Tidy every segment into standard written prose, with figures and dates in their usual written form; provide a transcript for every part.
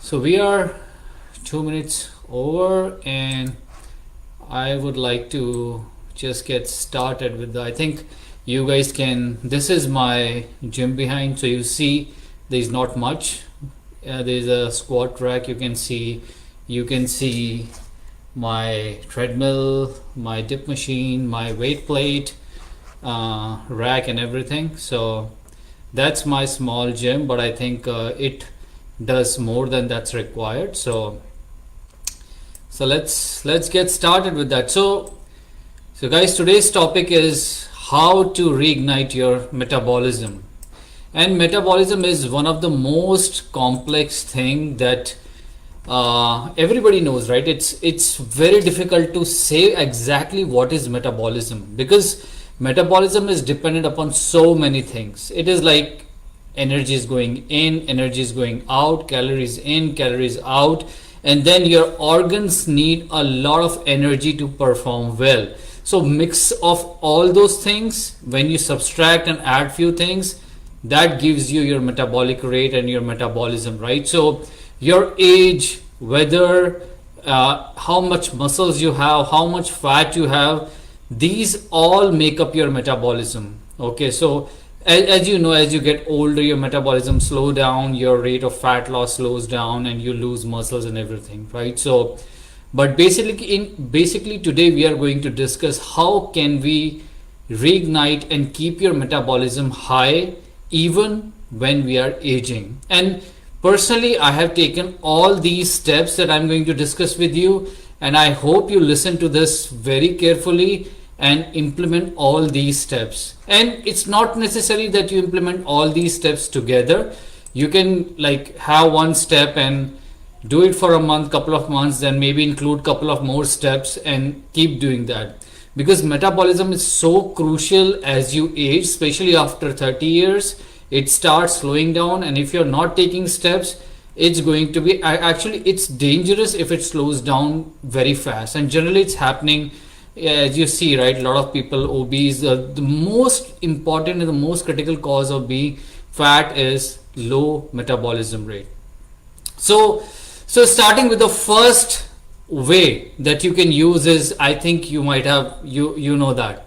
So we are 2 minutes over, and I would like to just get started with I think you guys can. This is my gym behind, so you see there's not much. There's a squat rack. You can see my treadmill, my dip machine, my weight plate, rack, and everything. So that's my small gym, but I think it does more than that's required. So let's get started with that. So guys, today's topic is how to reignite your metabolism. And metabolism is one of the most complex thing that everybody knows, right? It's very difficult to say exactly what is metabolism, because metabolism is dependent upon so many things. It is like energy is going in, energy is going out, calories in, calories out, and then your organs need a lot of energy to perform well. So mix of all those things, when you subtract and add few things, that gives you your metabolic rate and your metabolism, right? So your age, whether how much muscles you have, how much fat you have, these all make up your metabolism. Okay, so as you know, as you get older, your metabolism slow down, your rate of fat loss slows down, and you lose muscles and everything, right? So but basically today we are going to discuss how can we reignite and keep your metabolism high even when we are aging. And personally, I have taken all these steps that I'm going to discuss with you, and I hope you listen to this very carefully and implement all these steps. And it's not necessary that you implement all these steps together. You can like have one step and do it for a month, couple of months, then maybe include couple of more steps and keep doing that, because metabolism is so crucial as you age, especially after 30 years. It starts slowing down, and if you're not taking steps, it's going to be actually it's dangerous if it slows down very fast. And generally it's happening, as you see, right? A lot of people obese. The most important and the most critical cause of being fat is low metabolism rate. So starting with the first way that you can use is, I think you might have you know that,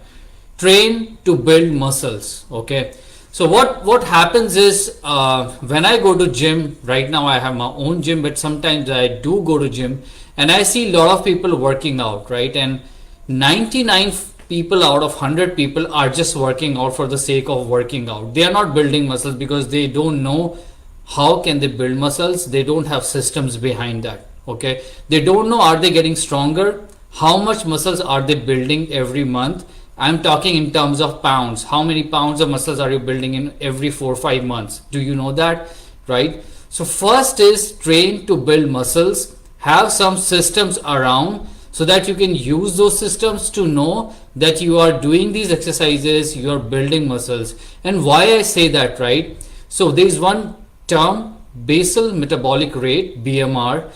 train to build muscles. Okay, so what happens is when I go to gym, right now I have my own gym, but sometimes I do go to gym and I see a lot of people working out, right? And 99 people out of 100 people are just working out for the sake of working out. They are not building muscles because they don't know how can they build muscles. They don't have systems behind that. Okay, they don't know, are they getting stronger, how much muscles are they building every month. I'm talking in terms of pounds. How many pounds of muscles are you building in every 4 or 5 months? Do you know that, right? So first is train to build muscles. Have some systems around so that you can use those systems to know that you are doing these exercises, you are building muscles. And why I say that, right? So there is one term, basal metabolic rate, BMR.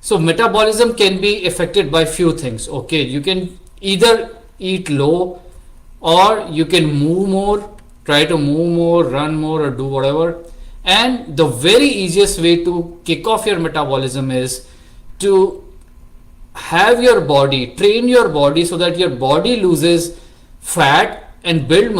So metabolism can be affected by few things. Okay, you can either eat low, or you can move more, try to move more, run more, or do whatever. And the very easiest way to kick off your metabolism is to have your body, train your body so that your body loses fat and build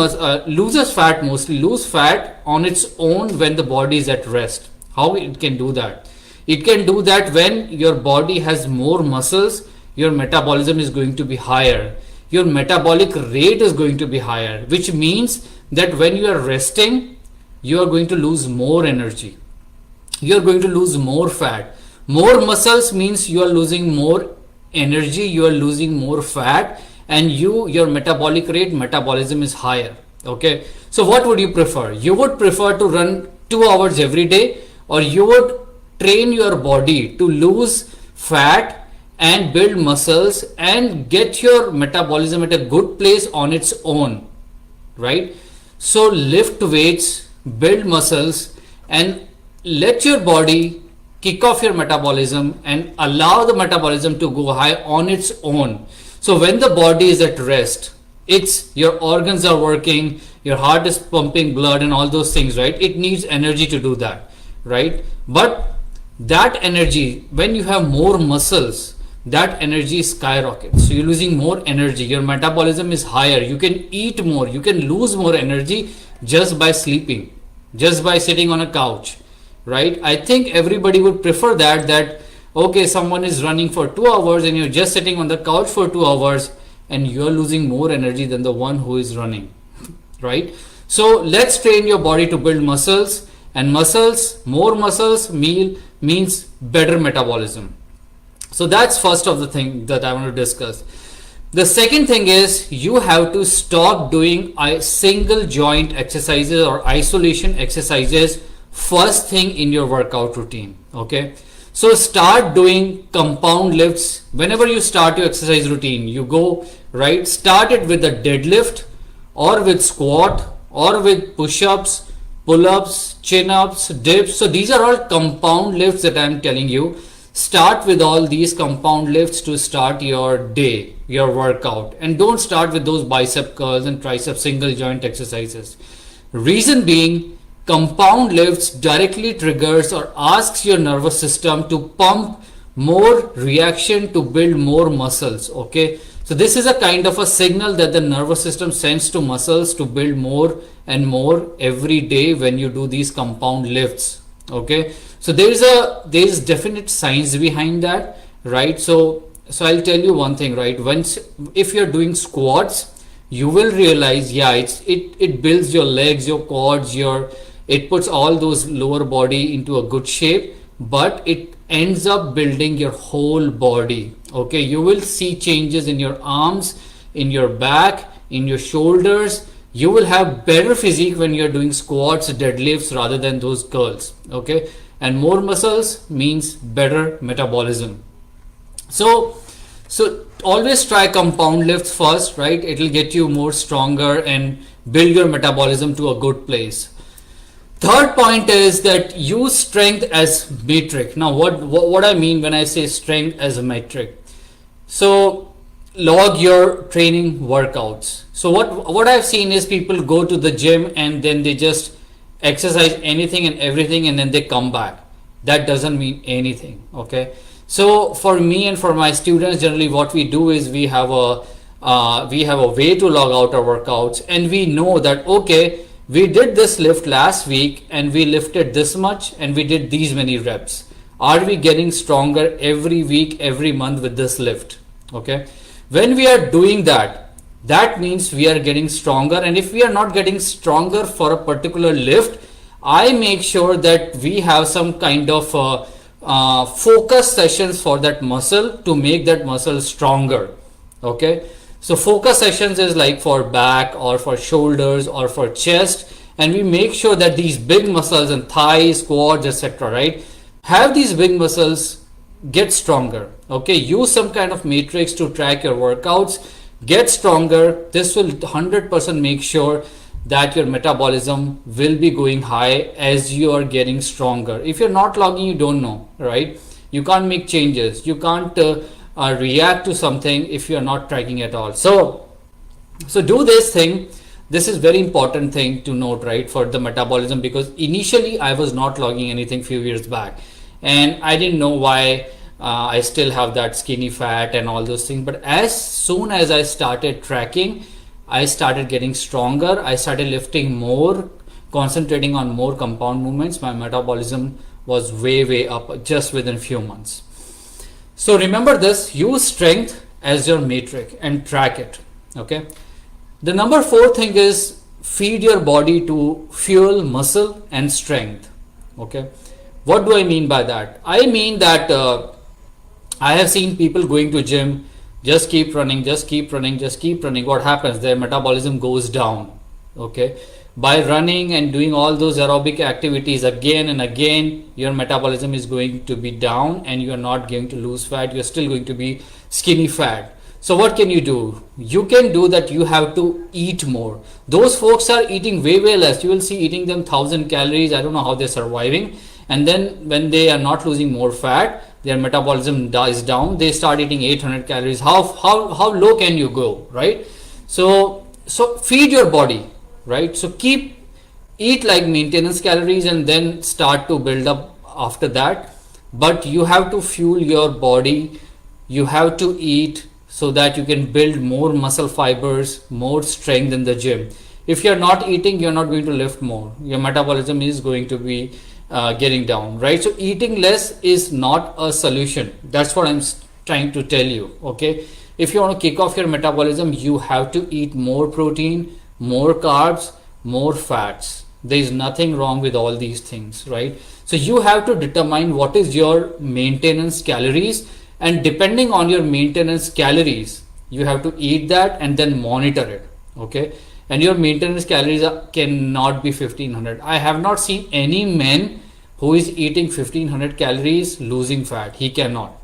loses fat, mostly lose fat on its own when the body is at rest. How it can do that? It can do that when your body has more muscles, your metabolism is going to be higher, your metabolic rate is going to be higher, which means that when you are resting, you are going to lose more energy, you are going to lose more fat. More muscles means you are losing more energy, you are losing more fat, and your metabolic rate, metabolism is higher. Okay, so what would you prefer? You would prefer to run 2 hours every day, or you would train your body to lose fat and build muscles and get your metabolism at a good place on its own, right? So lift weights, build muscles, and let your body kick off your metabolism and allow the metabolism to go high on its own. So when the body is at rest, it's your organs are working, your heart is pumping blood and all those things, right? It needs energy to do that, right? But that energy, when you have more muscles, that energy skyrockets. So you're losing more energy, your metabolism is higher, you can eat more, you can lose more energy just by sleeping, just by sitting on a couch, right? I think everybody would prefer that okay, someone is running for 2 hours and you're just sitting on the couch for 2 hours and you're losing more energy than the one who is running, right? So let's train your body to build muscles, and more muscles means better metabolism. So that's first of the thing that I want to discuss. The second thing is you have to stop doing single joint exercises or isolation exercises first thing in your workout routine. Okay, so start doing compound lifts whenever you start your exercise routine. You go right, start it with a deadlift or with squat or with push-ups, pull-ups, chin-ups, dips. So these are all compound lifts that I'm telling you. Start with all these compound lifts to start your day, your workout, and don't start with those bicep curls and tricep single joint exercises. Reason being, compound lifts directly triggers or asks your nervous system to pump more reaction to build more muscles. Okay, so this is a kind of a signal that the nervous system sends to muscles to build more and more every day when you do these compound lifts. Okay, so there is definite science behind that, right? So I'll tell you one thing, right? If you're doing squats, you will realize, yeah, it builds your legs, your quads, it puts all those lower body into a good shape, but it ends up building your whole body. Okay, you will see changes in your arms, in your back, in your shoulders. You will have better physique when you're doing squats, deadlifts rather than those curls. Okay, and more muscles means better metabolism. So always try compound lifts first, right? It will get you more stronger and build your metabolism to a good place. Third point is that use strength as metric. Now what I mean when I say strength as a metric, so log your training workouts. So what I've seen is people go to the gym and then they just exercise anything and everything and then they come back. That doesn't mean anything. Okay, so for me and for my students, generally what we do is we have a way to log out our workouts, and we know that okay, we did this lift last week and we lifted this much and we did these many reps. Are we getting stronger every week, every month with this lift? Okay, when we are doing that, that means we are getting stronger. And if we are not getting stronger for a particular lift, I make sure that we have some kind of focus sessions for that muscle to make that muscle stronger. Okay, so focus sessions is like for back or for shoulders or for chest, and we make sure that these big muscles and thighs, quads, etc., right, have these big muscles get stronger. Okay, use some kind of matrix to track your workouts, get stronger. This will 100% make sure that your metabolism will be going high as you are getting stronger. If you're not logging, you don't know, right? You can't make changes, you can't react to something if you're not tracking at all. So do this thing. This is very important thing to note, right, for the metabolism, because initially I was not logging anything few years back and I didn't know why I still have that skinny fat and all those things. But as soon as I started tracking, I started getting stronger. I started lifting more, concentrating on more compound movements. My metabolism was way up just within a few months. So remember this, use strength as your metric and track it. Okay. The number 4 thing is feed your body to fuel muscle and strength. Okay. What do I mean by that? I mean that I have seen people going to gym, just keep running. What happens? Their metabolism goes down. Okay. By running and doing all those aerobic activities again and again, your metabolism is going to be down and you are not going to lose fat. You're still going to be skinny fat. So what can you do? You can do that. You have to eat more. Those folks are eating way less. You will see eating them 1000 calories. I don't know how they're surviving. And then when they are not losing more fat, their metabolism dies down. They start eating 800 calories. How low can you go, right? So feed your body, right? So eat like maintenance calories and then start to build up after that. but you have to fuel your body. You have to eat so that you can build more muscle fibers, more strength in the gym. If you're not eating, you're not going to lift more. Your metabolism is going to be getting down, right? So eating less is not a solution. That's what I'm trying to tell you. Okay, if you want to kick off your metabolism, you have to eat more protein, more carbs, more fats. There is nothing wrong with all these things, right? So you have to determine what is your maintenance calories, and depending on your maintenance calories, you have to eat that and then monitor it. Okay, and your maintenance calories cannot be 1500. I have not seen any man who is eating 1500 calories losing fat. He cannot.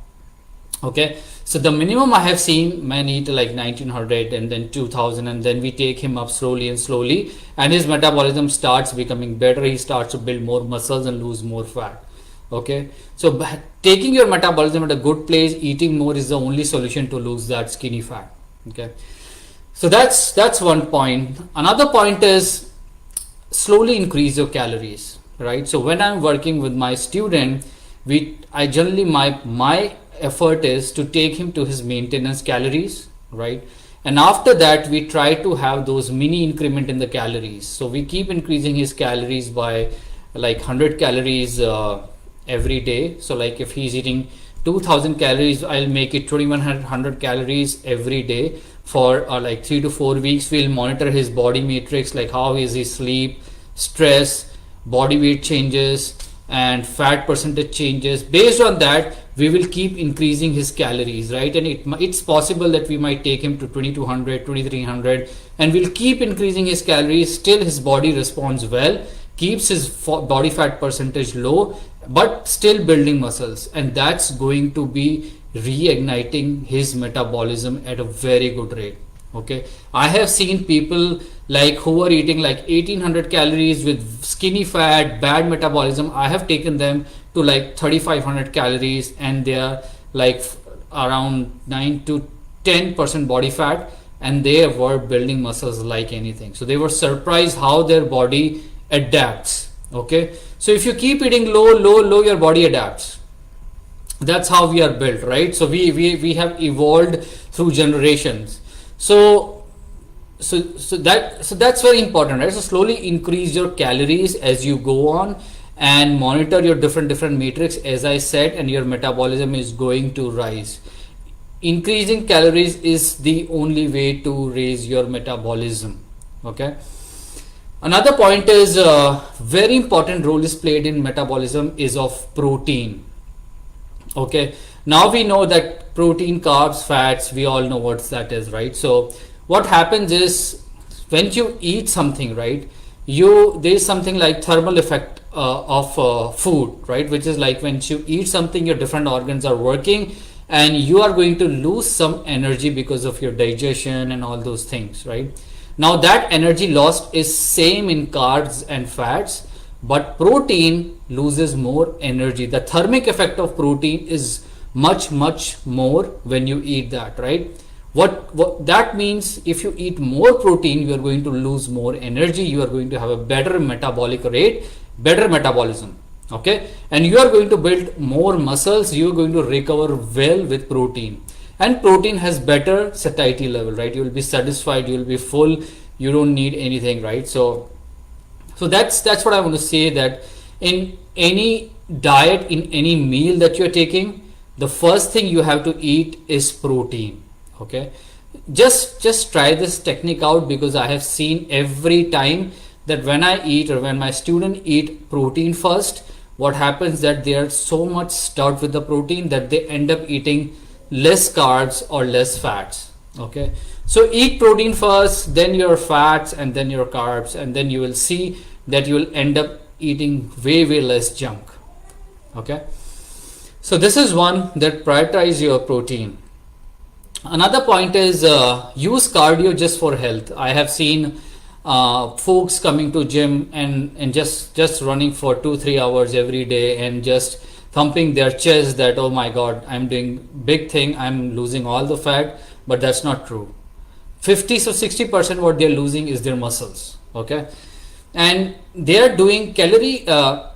Okay, so the minimum I have seen men eat like 1900 and then 2000, and then we take him up slowly and slowly, and his metabolism starts becoming better. He starts to build more muscles and lose more fat. Okay, so taking your metabolism at a good place, eating more is the only solution to lose that skinny fat. Okay, so that's one point. Another point is slowly increase your calories, right? So when I'm working with my student, I generally my effort is to take him to his maintenance calories, right? And after that we try to have those mini increment in the calories. So we keep increasing his calories by like 100 calories every day. So like if he's eating 2000 calories, I'll make it 2100 calories every day for like 3 to 4 weeks. We'll monitor his body matrix, like how is his sleep, stress, body weight changes, and fat percentage changes. Based on that, we will keep increasing his calories, right? And it's possible that we might take him to 2200, 2300, and we'll keep increasing his calories. Still his body responds well, keeps his body fat percentage low, but still building muscles, and that's going to be reigniting his metabolism at a very good rate. Okay, I have seen people like who are eating like 1800 calories with skinny fat, bad metabolism. I have taken them to like 3500 calories, and they are like around 9 to 10% body fat, and they were building muscles like anything. So they were surprised how their body adapts. Okay, so if you keep eating low, your body adapts. That's how we are built, right? So we have evolved through generations. So that's very important, right? So slowly increase your calories as you go on, and monitor your different matrix, as I said, and your metabolism is going to rise. Increasing calories is the only way to raise your metabolism. Okay, another point is very important role is played in metabolism is of protein. Okay, now we know that protein, carbs, fats, we all know what that is, right? So what happens is when you eat something, right, there's something like thermal effect of food, right, which is like when you eat something, your different organs are working, and you are going to lose some energy because of your digestion and all those things, right? Now that energy lost is same in carbs and fats, but protein loses more energy. The thermic effect of protein is much more when you eat that, right? What that means, if you eat more protein, you are going to lose more energy, you are going to have a better metabolic rate, better metabolism. Okay, and you are going to build more muscles, you are going to recover well with protein. And protein has better satiety level, right? You will be satisfied, you will be full, you don't need anything, right? So that's what I want to say, that in any diet, in any meal that you're taking, the first thing you have to eat is protein. Okay, just try this technique out, because I have seen every time that when I eat, or when my student eat protein first, what happens that they are so much stuffed with the protein that they end up eating less carbs or less fats. Okay, so eat protein first, then your fats, and then your carbs, and then you will see that you will end up eating way less junk. Okay, so this is one, that prioritize your protein. Another point is use cardio just for health. I have seen folks coming to gym and just running for 2-3 hours every day, and just thumping their chest that, oh my god, I'm doing big thing, I'm losing all the fat. But that's not true. 50-60% what they're losing is their muscles. Okay, and they are doing cardio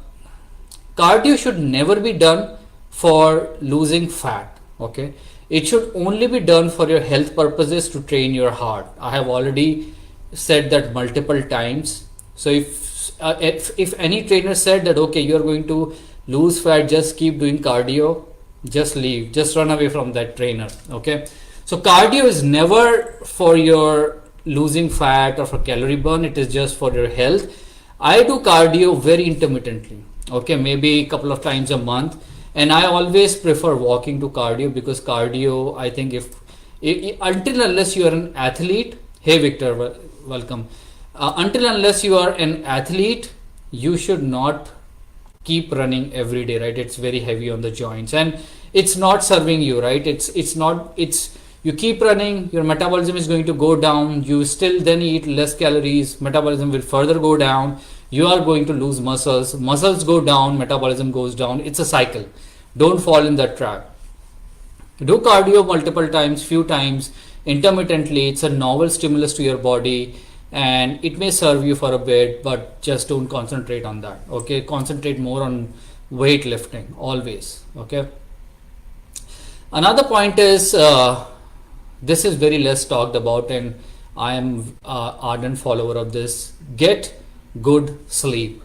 should never be done for losing fat. Okay, it should only be done for your health purposes, to train your heart. I have already said that multiple times. So if any trainer said that okay, you are going to lose fat, just keep doing cardio, just leave, just run away from that trainer. Okay, so cardio is never for your losing fat or for calorie burn, it is just for your health. I do cardio very intermittently, okay, maybe a couple of times a month, and I always prefer walking to cardio, because cardio, I think, if until unless you are an athlete, hey Victor, welcome. Until unless you are an athlete, you should not keep running every day, right? It's very heavy on the joints and it's not serving you, right? It's you keep running, your metabolism is going to go down, you still then eat less calories, metabolism will further go down, you are going to lose muscles go down, metabolism goes down. It's a cycle. Don't fall in that trap. Do cardio multiple times, few times, intermittently. It's a novel stimulus to your body and it may serve you for a bit, but just don't concentrate on that. Okay, concentrate more on weightlifting always. Okay, another point is this is very less talked about, and I am ardent follower of this. Get good sleep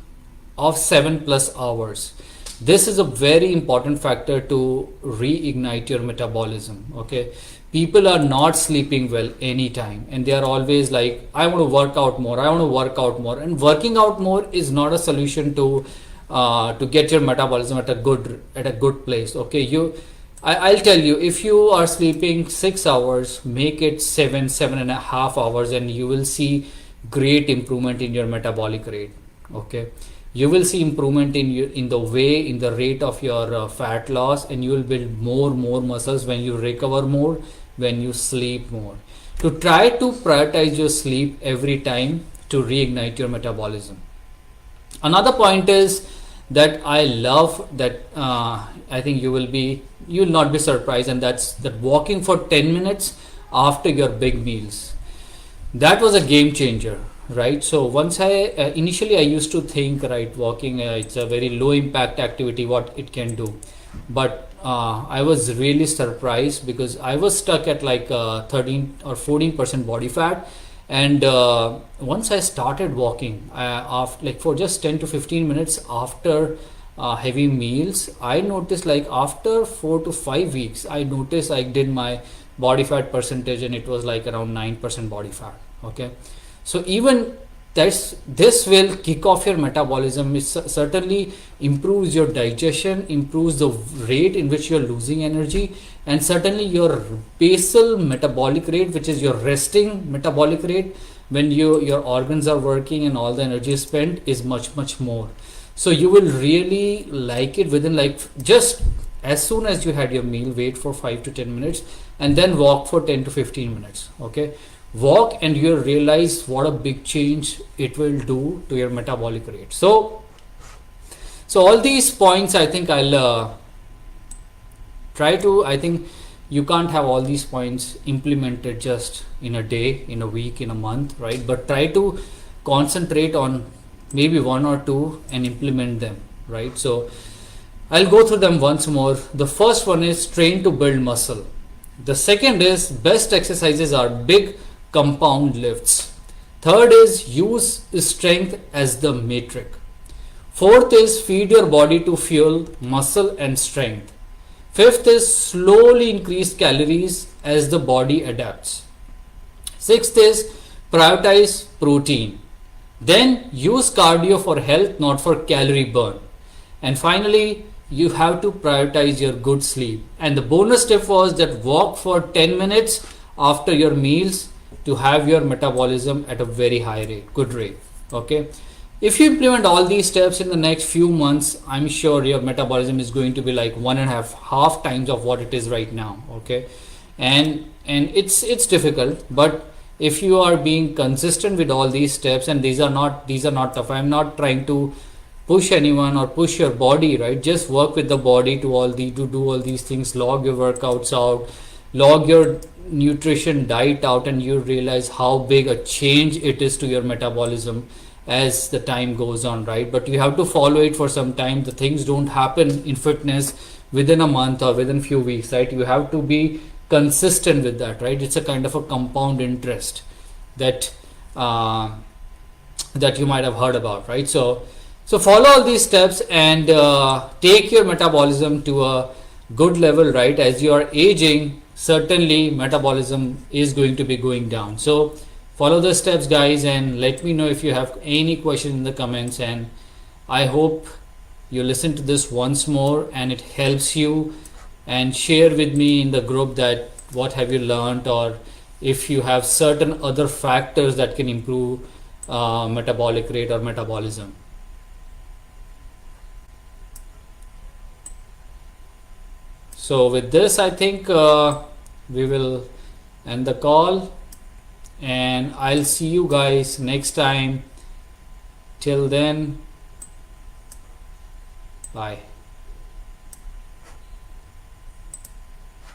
of 7+ hours. This is a very important factor to reignite your metabolism. Okay, people are not sleeping well anytime, and they are always like, I want to work out more, I want to work out more, and working out more is not a solution to get your metabolism at a good place. Okay, I'll tell you, if you are sleeping 6 hours, make it 7.5 hours, and you will see great improvement in your metabolic rate. Okay, you will see improvement in the rate of your fat loss, and you will build more muscles when you recover more, when you sleep more. To try to prioritize your sleep every time to reignite your metabolism. Another point is that I love that I think you will not be surprised, and that's that walking for 10 minutes after your big meals. That was a game changer, right? So once initially I used to think, right, walking, it's a very low impact activity, what it can do, but I was really surprised, because I was stuck at like 13 or 14% body fat, and once I started walking after, like, for just 10 to 15 minutes after heavy meals, I noticed, like, after 4 to 5 weeks, I noticed I did my body fat percentage and it was like around 9% body fat. Okay, so even this will kick off your metabolism. It certainly improves your digestion, improves the rate in which you're losing energy, and certainly your basal metabolic rate, which is your resting metabolic rate, when your organs are working and all the energy is spent, is much more. So you will really like it within, like, just as soon as you had your meal, wait for 5 to 10 minutes and then walk for 10 to 15 minutes. Okay, walk and you'll realize what a big change it will do to your metabolic rate. So all these points, I think I'll I think you can't have all these points implemented just in a day, in a week, in a month, right? But try to concentrate on maybe one or two and implement them, right? So I'll go through them once more. The first one is train to build muscle. The second is best exercises are big compound lifts. Third is use strength as the metric. Fourth is feed your body to fuel muscle and strength. Fifth is slowly increase calories as the body adapts. Sixth is prioritize protein. Then use cardio for health, not for calorie burn. And finally, you have to prioritize your good sleep. And the bonus tip was that walk for 10 minutes after your meals to have your metabolism at a very high rate, good rate. Okay, if you implement all these steps in the next few months, I'm sure your metabolism is going to be like half times of what it is right now. Okay, and it's difficult, but if you are being consistent with all these steps, and these are not tough, I'm not trying to push anyone or push your body, right? Just work with the body to do all these things. Log your workouts out, log your nutrition diet out, and you realize how big a change it is to your metabolism as the time goes on, right? But you have to follow it for some time. The things don't happen in fitness within a month or within few weeks, right? You have to be consistent with that, right? It's a kind of a compound interest that that you might have heard about, right? So follow all these steps and take your metabolism to a good level, right? As you are aging, certainly metabolism is going to be going down. So follow the steps, guys, and let me know if you have any question in the comments. And I hope you listen to this once more and it helps you, and share with me in the group that what have you learned, or if you have certain other factors that can improve metabolic rate or metabolism. So with this, I think we will end the call, and I'll see you guys next time. Till then, bye.